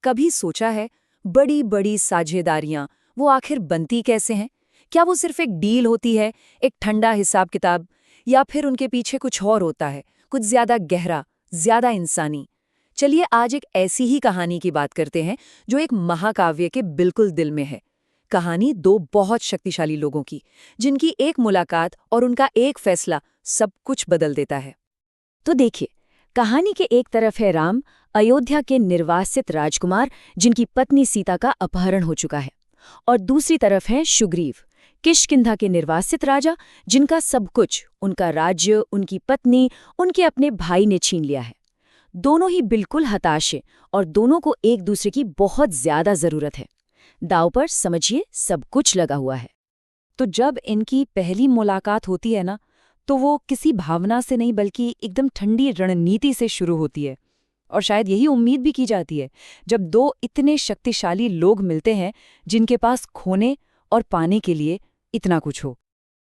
कभी सोचा है, बड़ी बड़ी साझेदारियां वो आखिर बनती कैसे हैं? क्या वो सिर्फ एक डील होती है, एक ठंडा हिसाब किताब, या फिर उनके पीछे कुछ और होता है, कुछ ज्यादा गहरा, ज्यादा इंसानी? चलिए आज एक ऐसी ही कहानी की बात करते हैं जो एक महाकाव्य के बिल्कुल दिल में है। कहानी दो बहुत शक्तिशाली लोगों की, जिनकी एक मुलाकात और उनका एक फैसला सब कुछ बदल देता है। तो देखिए, कहानी के एक तरफ है राम, अयोध्या के निर्वासित राजकुमार जिनकी पत्नी सीता का अपहरण हो चुका है, और दूसरी तरफ है सुग्रीव, किष्किंधा के निर्वासित राजा जिनका सब कुछ, उनका राज्य, उनकी पत्नी, उनके अपने भाई ने छीन लिया है। दोनों ही बिल्कुल हताश हैं और दोनों को एक दूसरे की बहुत ज्यादा जरूरत है। दांव पर समझिए सब कुछ लगा हुआ है। तो जब इनकी पहली मुलाकात होती है ना, तो वो किसी भावना से नहीं बल्कि एकदम ठंडी रणनीति से शुरू होती है। और शायद यही उम्मीद भी की जाती है जब दो इतने शक्तिशाली लोग मिलते हैं जिनके पास खोने और पाने के लिए इतना कुछ हो।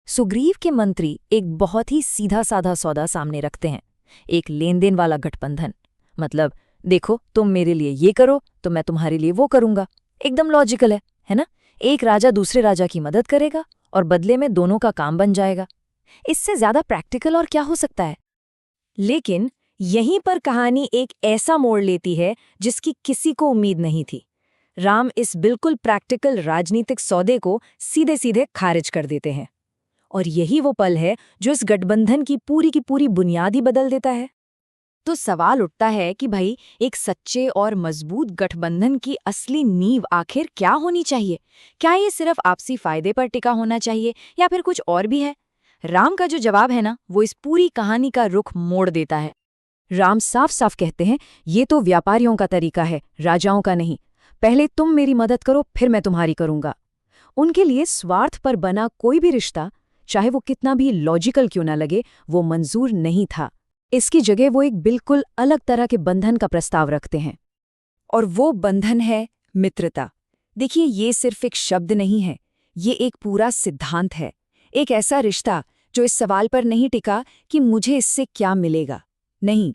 सुग्रीव के मंत्री एक बहुत ही सीधा साधा सौदा सामने रखते हैं, एक लेन देन वाला गठबंधन। मतलब, देखो तुम मेरे लिए ये करो तो मैं तुम्हारे लिए वो करूंगा। एकदम लॉजिकल है ना? एक राजा दूसरे राजा की मदद करेगा और बदले में दोनों का काम बन जाएगा। इससे ज्यादा प्रैक्टिकल और क्या हो सकता है? लेकिन यहीं पर कहानी एक ऐसा मोड़ लेती है जिसकी किसी को उम्मीद नहीं थी। राम इस बिल्कुल प्रैक्टिकल राजनीतिक सौदे को सीधे सीधे खारिज कर देते हैं, और यही वो पल है जो इस गठबंधन की पूरी बुनियाद ही बदल देता है। तो सवाल उठता है कि भाई, एक सच्चे और मजबूत गठबंधन की असली नींव आखिर क्या होनी चाहिए? क्या ये सिर्फ आपसी फायदे पर टिका होना चाहिए या फिर कुछ और भी है? राम का जो जवाब है ना, वो इस पूरी कहानी का रुख मोड़ देता है। राम साफ साफ कहते हैं, ये तो व्यापारियों का तरीका है, राजाओं का नहीं। पहले तुम मेरी मदद करो, फिर मैं तुम्हारी करूंगा। उनके लिए स्वार्थ पर बना कोई भी रिश्ता, चाहे वो कितना भी लॉजिकल क्यों ना लगे, वो मंजूर नहीं था। इसकी जगह वो एक बिल्कुल अलग तरह के बंधन का प्रस्ताव रखते हैं, और वो बंधन है मित्रता। देखिए, ये सिर्फ एक शब्द नहीं है, ये एक पूरा सिद्धांत है। एक ऐसा रिश्ता जो इस सवाल पर नहीं टिका कि मुझे इससे क्या मिलेगा। नहीं,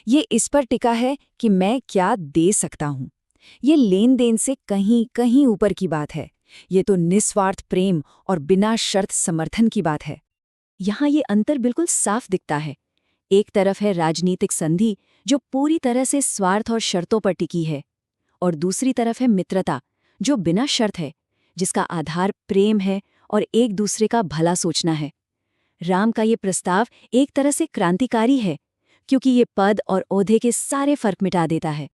ये इस पर टिका है कि मैं क्या दे सकता हूं। ये लेन देन से कहीं कहीं ऊपर की बात है। ये तो निस्वार्थ प्रेम और बिना शर्त समर्थन की बात है। यहाँ ये अंतर बिल्कुल साफ दिखता है। एक तरफ है राजनीतिक संधि जो पूरी तरह से स्वार्थ और शर्तों पर टिकी है, और दूसरी तरफ है मित्रता जो बिना शर्त है, जिसका आधार प्रेम है और एक दूसरे का भला सोचना है। राम का ये प्रस्ताव एक तरह से क्रांतिकारी है, क्योंकि ये पद और ओहदे के सारे फर्क मिटा देता है।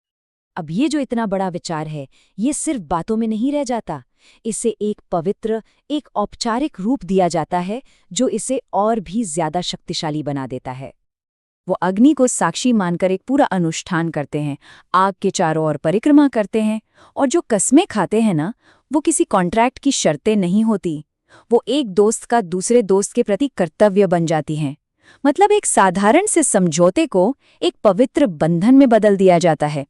अब ये जो इतना बड़ा विचार है, ये सिर्फ बातों में नहीं रह जाता। इसे एक पवित्र, एक औपचारिक रूप दिया जाता है जो इसे और भी ज्यादा शक्तिशाली बना देता है। वो अग्नि को साक्षी मानकर एक पूरा अनुष्ठान करते हैं, आग के चारों ओर परिक्रमा करते हैं, और जो कस्में खाते हैं ना, वो किसी कॉन्ट्रैक्ट की शर्तें नहीं होती। वो एक दोस्त का दूसरे दोस्त के प्रति कर्तव्य बन जाती हैं। मतलब एक साधारण से समझौते को एक पवित्र बंधन में बदल दिया जाता है।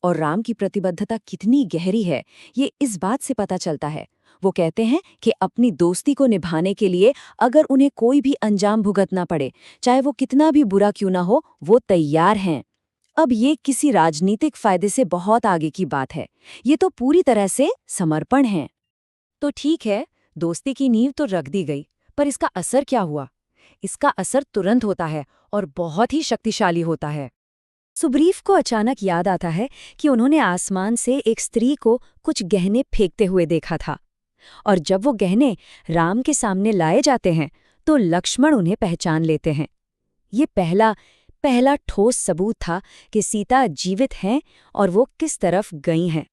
और राम की प्रतिबद्धता कितनी गहरी है, ये इस बात से पता चलता है। वो कहते हैं कि अपनी दोस्ती को निभाने के लिए अगर उन्हें कोई भी अंजाम भुगतना पड़े, चाहे वो कितना भी बुरा क्यों ना हो, वो तैयार हैं। अब ये किसी राजनीतिक फायदे से बहुत आगे की बात है। ये तो पूरी तरह से समर्पण है। तो ठीक है, दोस्ती की नींव तो रख दी गई, पर इसका असर क्या हुआ? इसका असर तुरंत होता है और बहुत ही शक्तिशाली होता है। सुग्रीव को अचानक याद आता है कि उन्होंने आसमान से एक स्त्री को कुछ गहने फेंकते हुए देखा था, और जब वो गहने राम के सामने लाए जाते हैं तो लक्ष्मण उन्हें पहचान लेते हैं। ये पहला ठोस सबूत था कि सीता जीवित हैं और वो किस तरफ गई हैं।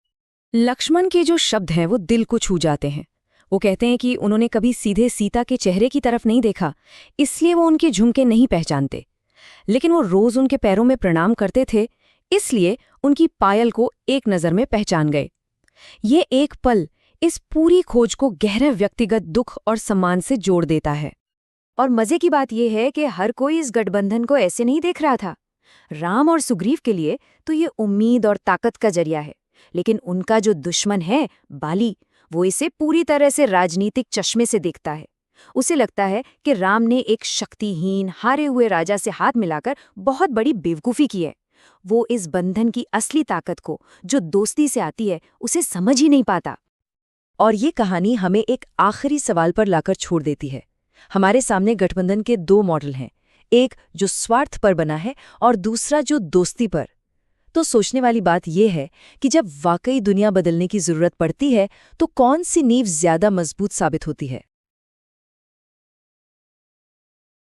लक्ष्मण के जो शब्द हैं वो दिल को छू जाते हैं। वो कहते हैं कि उन्होंने कभी सीधे सीता के चेहरे की तरफ नहीं देखा, इसलिए वो उनके झुमके नहीं पहचानते, लेकिन वो रोज उनके पैरों में प्रणाम करते थे, इसलिए उनकी पायल को एक नज़र में पहचान गए। ये एक पल इस पूरी खोज को गहरे व्यक्तिगत दुख और सम्मान से जोड़ देता है। और मजे की बात यह है कि हर कोई इस गठबंधन को ऐसे नहीं देख रहा था। राम और सुग्रीव के लिए तो ये उम्मीद और ताकत का जरिया है, लेकिन उनका जो दुश्मन है बाली, वो इसे पूरी तरह से राजनीतिक चश्मे से देखता है। उसे लगता है कि राम ने एक शक्तिहीन, हारे हुए राजा से हाथ मिलाकर बहुत बड़ी बेवकूफ़ी की है। वो इस बंधन की असली ताकत को, जो दोस्ती से आती है, उसे समझ ही नहीं पाता। और ये कहानी हमें एक आखिरी सवाल पर लाकर छोड़ देती है। हमारे सामने गठबंधन के दो मॉडल हैं, एक जो स्वार्थ पर बना है और दूसरा जो दोस्ती पर। तो सोचने वाली बात यह है कि जब वाकई दुनिया बदलने की जरूरत पड़ती है तो कौन सी नींव ज्यादा मजबूत साबित होती है।